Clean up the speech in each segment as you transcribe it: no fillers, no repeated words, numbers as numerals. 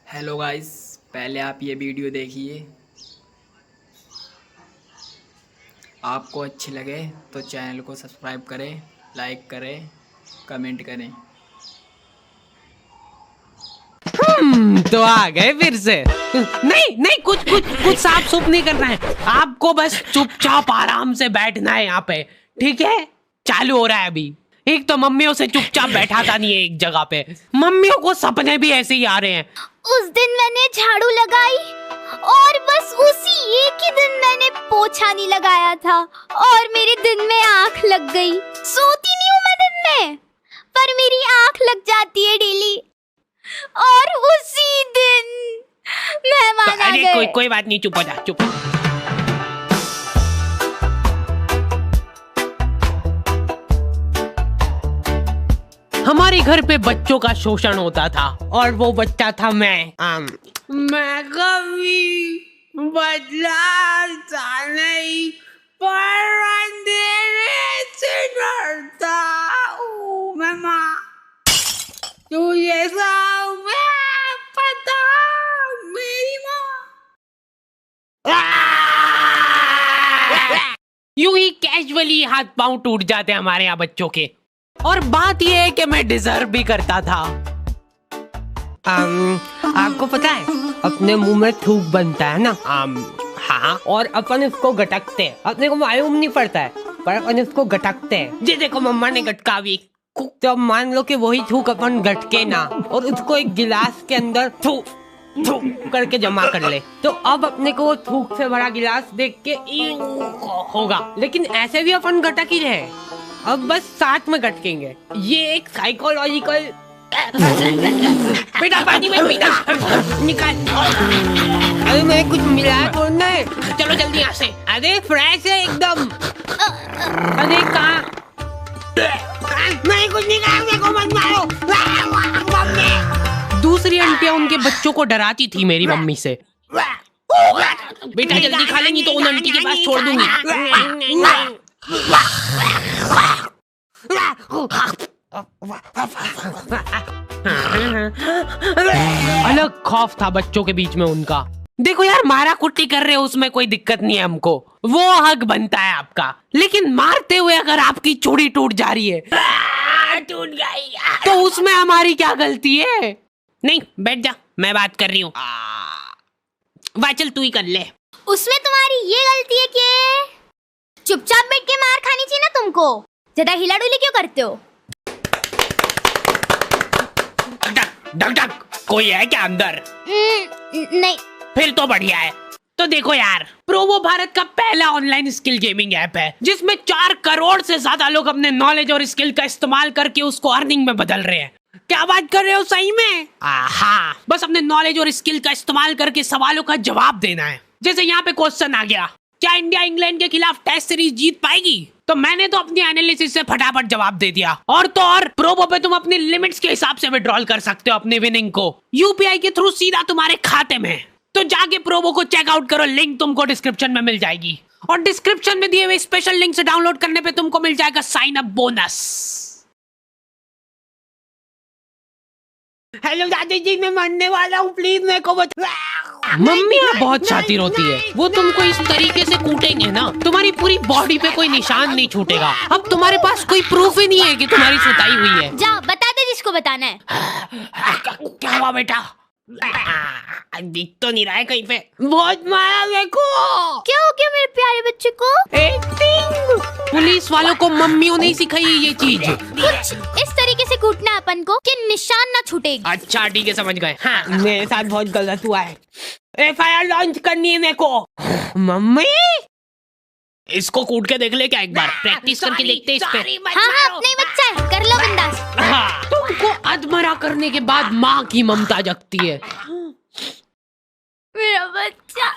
Hello guys, पहले आप ये वीडियो देखिए। आपको अच्छी लगे तो चैनल को सब्सक्राइब करें, लाइक करें, कमेंट करें। तो आ गए फिर से। नहीं नहीं, कुछ कुछ कुछ साफ सुफ नहीं करना है आपको, बस चुपचाप आराम से बैठना है यहाँ पे। ठीक है, चालू हो रहा है अभी। एक तो मम्मियों से चुपचाप बैठाता नहीं है एक जगह पे। मम्मियों को सपने भी ऐसे ही आ रहे हैं। उस दिन मैंने झाड़ू लगाई और बस उसी एक ही दिन मैंने पोछा नहीं लगाया था और मेरे दिन में आंख लग गई। सोती नहीं हूँ मैं दिन में, पर मेरी आंख लग जाती है डेली और उसी दिन मेहमान आ गए। कोई बात नहीं, चुप हो जा, चुप। हमारे घर पे बच्चों का शोषण होता था और वो बच्चा था मैं कभी बदलाता नहीं, पर अंधेरे से डरता हूँ। मैं माँ तुझे सब पता, मेरी माँ। यूं ही कैजुअली हाथ पांव टूट जाते हमारे यहाँ बच्चों के। और बात यह है कि मैं डिजर्व भी करता था। आपको पता है अपने मुंह में थूक बनता है ना। हाँ, और अपन इसको गटकते हैं। अपने को मालूम नहीं पड़ता है, पर अपन इसको गटकते हैं। जी देखो, मम्मा ने गटका भी। तो अब मान लो कि वही थूक अपन गटके ना और उसको एक गिलास के अंदर थूक करके जमा कर ले, तो अब अपने को वो थूक से भरा गिलास देख के होगा। लेकिन ऐसे भी अपन गटक ही रहे, अब बस साथ में गटकेंगे। ये एक साइकोलॉजिकल। बेटा पानी में पीना निकाल। अरे मैं कुछ मिलाया तो नहीं। चलो जल्दी यहाँ से। अरे फ्रेश है एकदम। अरे कहाँ? नहीं, कुछ नहीं कहा, मेरे को मत मारो। दूसरी आंटियां उनके बच्चों को डराती थी मेरी मम्मी से। बेटा जल्दी खा लेंगी तो उन आंटी के पास छोड़ दूंगी। अलग खौफ था बच्चों के बीच में उनका। देखो यार, मारा कुट्टी कर रहे हो उसमें कोई दिक्कत नहीं है हमको, वो हक बनता है आपका। लेकिन मारते हुए अगर आपकी चूड़ी टूट जा रही है, टूट गई, तो उसमें हमारी क्या गलती है? नहीं, बैठ जा, मैं बात कर रही हूँ। वाह, चल तू ही कर ले। उसमें तुम्हारी ये गलती है कि चुपचाप बैठ के मार खानी चाहिए ना तुमको। ज्यादा हिला डुली क्यों करते हो? डक डक, कोई है क्या अंदर? नहीं। फिर तो बढ़िया है। तो देखो यार, प्रोवो भारत का पहला ऑनलाइन स्किल गेमिंग ऐप है जिसमें 4 करोड़ से ज्यादा लोग अपने नॉलेज और स्किल का इस्तेमाल करके उसको अर्निंग में बदल रहे हैं। क्या बात कर रहे हो, सही में? हाँ, बस अपने नॉलेज और स्किल का इस्तेमाल करके सवालों का जवाब देना है। जैसे यहाँ पे क्वेश्चन आ गया, क्या इंडिया इंग्लैंड के खिलाफ टेस्ट सीरीज जीत पाएगी? तो मैंने तो अपनी एनालिसिस से फटाफट जवाब दे दिया। और तो और, प्रोबो पे तुम अपनी लिमिट्स के हिसाब से विड्रॉल कर सकते हो अपनी विनिंग को यूपीआई के थ्रू सीधा तुम्हारे खाते में। तो जाके प्रोबो को चेकआउट करो, लिंक तुमको डिस्क्रिप्शन में मिल जाएगी। और डिस्क्रिप्शन में दिए हुए स्पेशल लिंक से डाउनलोड करने पे तुमको मिल जाएगा साइन अप बोनस। हेलो दादी जी, मैं मरने वाला हूँ, प्लीज मेरे को बता। मम्मी बहुत शातिर होती है, वो तुमको इस तरीके से कूटेंगे ना तुम्हारी पूरी बॉडी पे कोई निशान नहीं छूटेगा। अब तुम्हारे पास कोई प्रूफ ही नहीं है कि तुम्हारी सुताई हुई है। जा बता दे जिसको बताना है। क्या हुआ बेटा? दिख तो नहीं रहा है कहीं पे। बहुत मारा देखो। क्या हो गया मेरे प्यारे बच्चे को? एक्टिंग। पुलिस वालों को मम्मियों ने सिखाई ये चीज। कुछ इस तरीके से कूटना अपन को कि निशान ना छूटेगी। अच्छा ठीक है, समझ गए। हाँ, मेरे साथ बहुत गलत हुआ है। एफआईआर लॉन्च करनी है मेरे को। मम्मी इसको कूट के देख ले क्या, एक बार प्रैक्टिस करके देखते इस पे। हाँ हाँ, अपना ही बच्चा है, कर लो बिंदास। हाँ, तुमको अधमरा करने के बाद माँ की ममता जगती है। मेरा बच्चा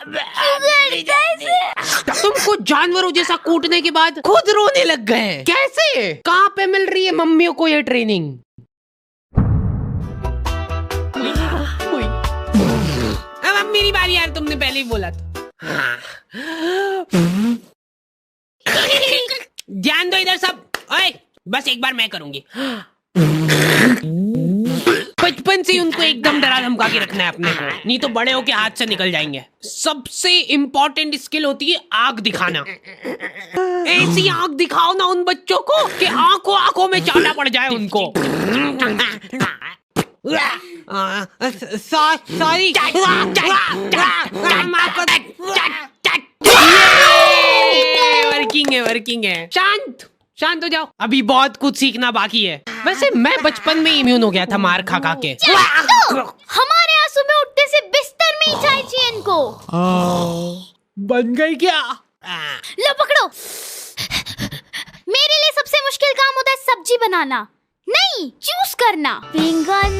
कैसे? तुमको जानवरों जैसा कूटने के बाद खुद रोने लग गए। कैसे? कहाँ पे मिल रही है मम्मियों को ये ट्रेनिंग? अब मेरी बारी यार, तुमने पहले ही बोला था। ध्यान दो इधर सब। ओए, बस एक बार मैं करूंगी। बचपन बचपन से ही उनको एकदम डरा धमका के रखना है अपने को, नहीं तो बड़े होके हाथ से निकल जाएंगे। सबसे इम्पोर्टेंट स्किल होती है आग दिखाना। ऐसी आग दिखाओ ना उन बच्चों को कि आंखों आंखों में चाटा पड़ जाए उनको। सॉरी, वर्किंग है। शांत हो जाओ, अभी बहुत कुछ सीखना बाकी है। वैसे मैं बचपन में इम्यून हो गया था मार खा खा के। हमारे यहाँ सुबह उठने से बिस्तर में ही चाय चाहिए इनको। बन गई क्या? लो पकड़ो। मेरे लिए सबसे मुश्किल काम होता है सब्जी बनाना, नहीं चूज करना। बैंगन,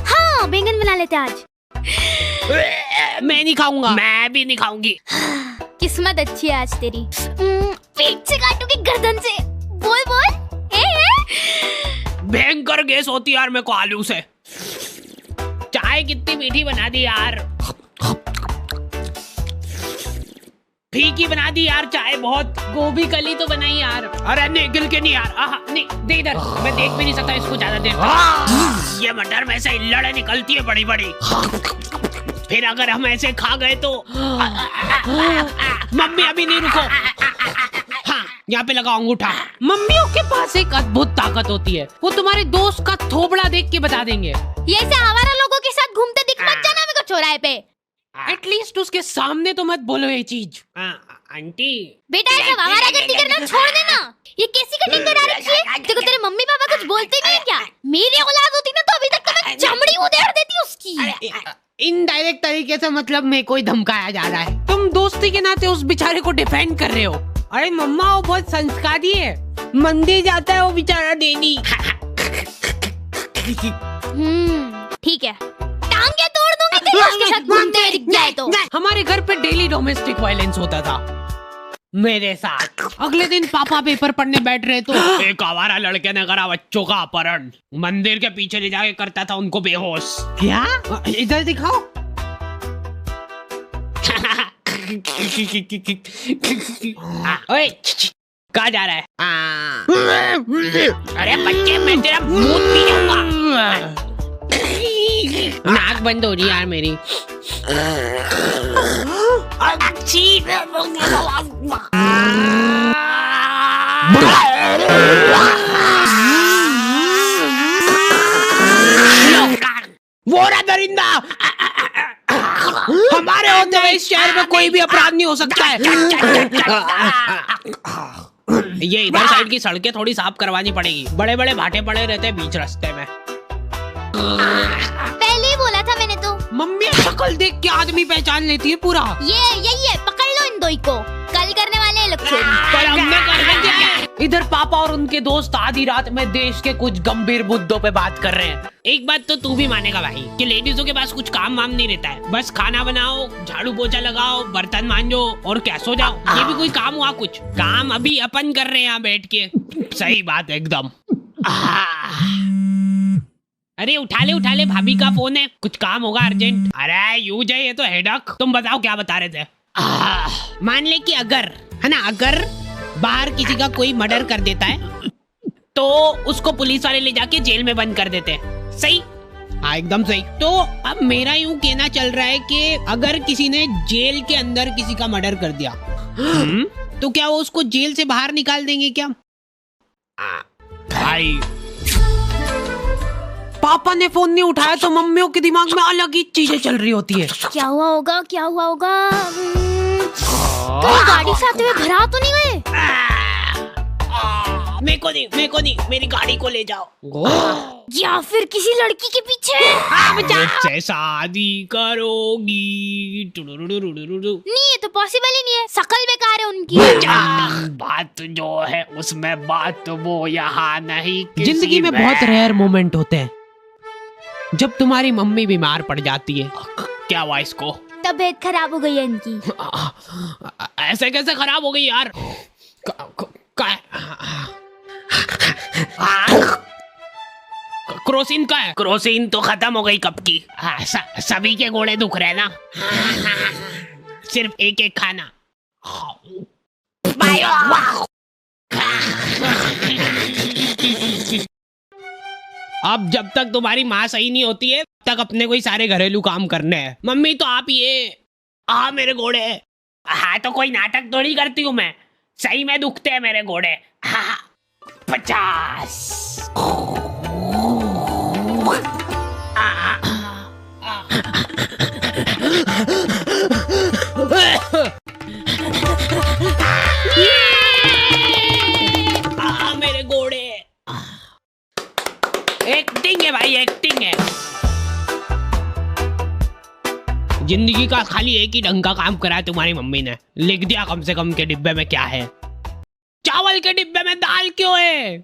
हाँ बैंगन बना लेते आज। मैं नहीं खाऊंगा। मैं भी नहीं खाऊंगी। किस्मत अच्छी है आज तेरी। पेट से काटूंगी गर्दन से। बोल बोल। भयंकर गैस होती यार मेरे को आलू से। चाय कितनी मीठी बना दी यार, फीकी बना दी यार चाय बहुत। गोभी कली तो बनाई यार। अरे नहीं गिल के नहीं यार। नहीं दे इधर, मैं देख भी नहीं सकता इसको ज्यादा देर। ये मटर में से लड़े निकलती है बड़ी बड़ी, फिर अगर हम ऐसे खा गए तो। मम्मी अभी नहीं, रुको। हाँ यहाँ पे लगा अंगूठा। मम्मियों के पास एक अद्भुत ताकत होती है, वो तुम्हारे दोस्त का थोबड़ा देख के बता देंगे। ये ऐसे आवारा लोगों के साथ घूमते दिख मत जाना मेरे को चौराहे पे। एटलीस्ट उसके सामने तो मत बोलो ये चीज। आंटी बेटा ऐसा आवारागर्दी करना छोड़ देना। ये कैसी कटिंग करा रखी है? देखो तेरे मम्मी पापा कुछ बोलते नहीं है क्या? मेरी औलाद होती ना तो अभी तक तो मैं चमड़ी उधेड़ देती उसकी। इनडायरेक्ट तरीके से मतलब मेरे को ही धमकाया जा रहा है। तुम दोस्ती के नाते उस बेचारे को डिफेंड कर रहे हो। अरे मम्मा वो बहुत संस्कारी है, मंदिर जाता है वो बेचारा डेली। ठीक है, टांगे तोड़ दूंगी तेरे उसके साथ घूमते हुए दिख जाए तो। हमारे घर पे डेली डोमेस्टिक वायलेंस होता था मेरे साथ। अगले दिन पापा पेपर पढ़ने बैठ रहे तो एक आवारा लड़के ने करा बच्चों का अपहरण, मंदिर के पीछे ले जाके करता था उनको बेहोश। क्या? इधर दिखाओ। ओए कहाँ जा रहा है? अरे बच्चे मैं तेरा मुंह पी जाऊंगा। नाक बंद हो रही यार मेरी। वो रहा दरिंदा। हमारे होते हुए इस शहर में कोई भी अपराध नहीं हो सकता है। ये इधर साइड की सड़कें थोड़ी साफ करवानी पड़ेगी, बड़े बड़े भाटे पड़े रहते हैं बीच रास्ते में। पहले ही बोला था मैंने तो। मम्मी शक्ल देख के आदमी पहचान लेती है पूरा। ये यही है, पकड़ लो इन दो को, कल करने वाले हैं लोग चोरी। पर हमने करना क्या है? इधर पापा और उनके दोस्त आधी रात में देश के कुछ गंभीर मुद्दों पे बात कर रहे हैं। एक बात तो तू भी मानेगा भाई कि लेडीजों के पास कुछ काम वाम नहीं रहता है, बस खाना बनाओ, झाड़ू पोछा लगाओ, बर्तन मांजो और क्या सो जाओ। ये भी कोई काम हुआ? कुछ काम अभी अपन कर रहे हैं यहाँ बैठ के। सही बात है एकदम। अरे उठा ले भाभी का फोन है, कुछ काम होगा अर्जेंट। अरे यूं जाए ये तो हेडक। तुम बताओ क्या बता रहे थे? मान ले कि अगर है ना, अगर बाहर किसी का कोई मर्डर कर देता है तो उसको पुलिस वाले ले जाके जेल में बंद कर देते हैं। सही? हाँ एकदम सही। तो अब मेरा यूं कहना चल रहा है कि अगर किसी ने जेल के अंदर किसी का मर्डर कर दिया तो क्या वो उसको जेल से बाहर निकाल देंगे क्या? भाई पापा ने फोन नहीं उठाया तो मम्मियों के दिमाग में अलग ही चीजें चल रही होती है। क्या हुआ होगा? कहीं गाड़ी से आते हुए घर आ तो नहीं गए? मेरे को नहीं, मेरी गाड़ी को ले जाओ। या फिर किसी लड़की के पीछे? मुझसे शादी करोगी? नहीं, ये तो पॉसिबल ही नहीं है, शकल बेकार है उनकी। बात जो है उसमें बात वो यहाँ नहीं। जिंदगी में बहुत रेयर मोमेंट होते हैं जब तुम्हारी मम्मी बीमार पड़ जाती है। क्या हुआ इसको? तबीयत खराब हो गई है इनकी। ऐसे कैसे खराब हो गई यार? क्रोसिन का है? क्रोसिन तो खत्म हो गई कब की। सभी के घोड़े दुख रहे ना, सिर्फ एक एक खाना। अब जब तक तुम्हारी माँ सही नहीं होती है तक अपने कोई सारे घरेलू काम करने हैं। मम्मी तो आप ये मेरे घोड़े। हाँ तो कोई नाटक थोड़ी करती हूँ मैं, सही में दुखते हैं मेरे घोड़े। हाँ 50। मेरे घोड़े। एक्टिंग है भाई, एक्टिंग है। जिंदगी का खाली एक ही ढंग का काम करा है तुम्हारी मम्मी ने, लिख दिया कम से कम के डिब्बे में क्या है। चावल के डिब्बे में दाल क्यों है?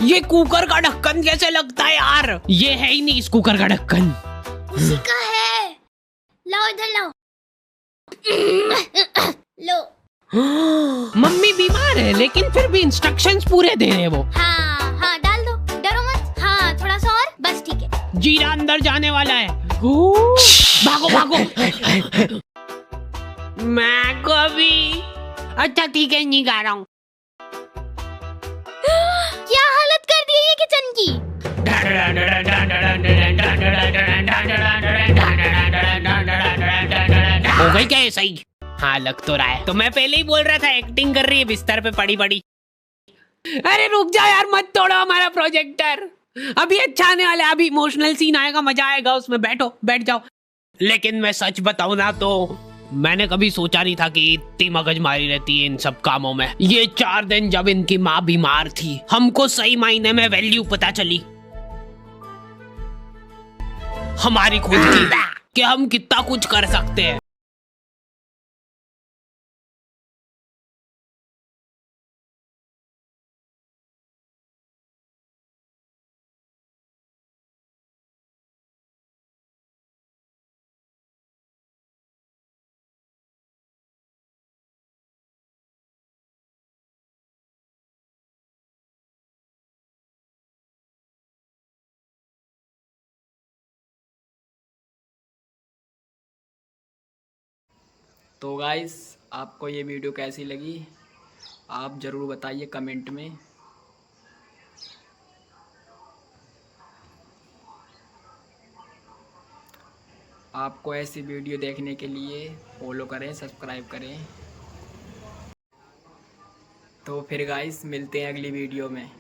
ये कुकर का ढक्कन कैसे लगता है यार? ये है ही नहीं इस कुकर का ढक्कन। उसी का है, लाओ इधर लाओ। लो। मम्मी बीमार है लेकिन फिर भी इंस्ट्रक्शंस पूरे दे रहे हैं वो। हाँ हाँ डाल दो, डरो मत। हाँ थोड़ा सा और, बस ठीक है। जीरा अंदर जाने वाला है। भागो भागो। मैं को भी। अच्छा ठीक है, नहीं गा रहा हूँ। क्या हालत कर दी है ये किचन की। हो गई क्या ये सही? हाँ लग तो रहा है। तो मैं पहले ही बोल रहा था एक्टिंग कर रही है बिस्तर पे पड़ी पड़ी। अरे रुक जा यार, मत तोड़ो हमारा प्रोजेक्टर। अभी अच्छा आने वाला है, अभी इमोशनल सीन आएगा, मजा आएगा उसमें। बैठो, बैठ जाओ। लेकिन मैं सच बताऊं ना तो मैंने कभी सोचा नहीं था कि इतनी मगजमारी रहती है इन सब कामों में। ये 4 दिन जब इनकी माँ बीमार थी, हमको सही मायने में वैल्यू पता चली हमारी खुद की, कि हम कितना कुछ कर सकते हैं। तो गाइस आपको ये वीडियो कैसी लगी आप ज़रूर बताइए कमेंट में। आपको ऐसी वीडियो देखने के लिए फॉलो करें, सब्सक्राइब करें। तो फिर गाइस मिलते हैं अगली वीडियो में।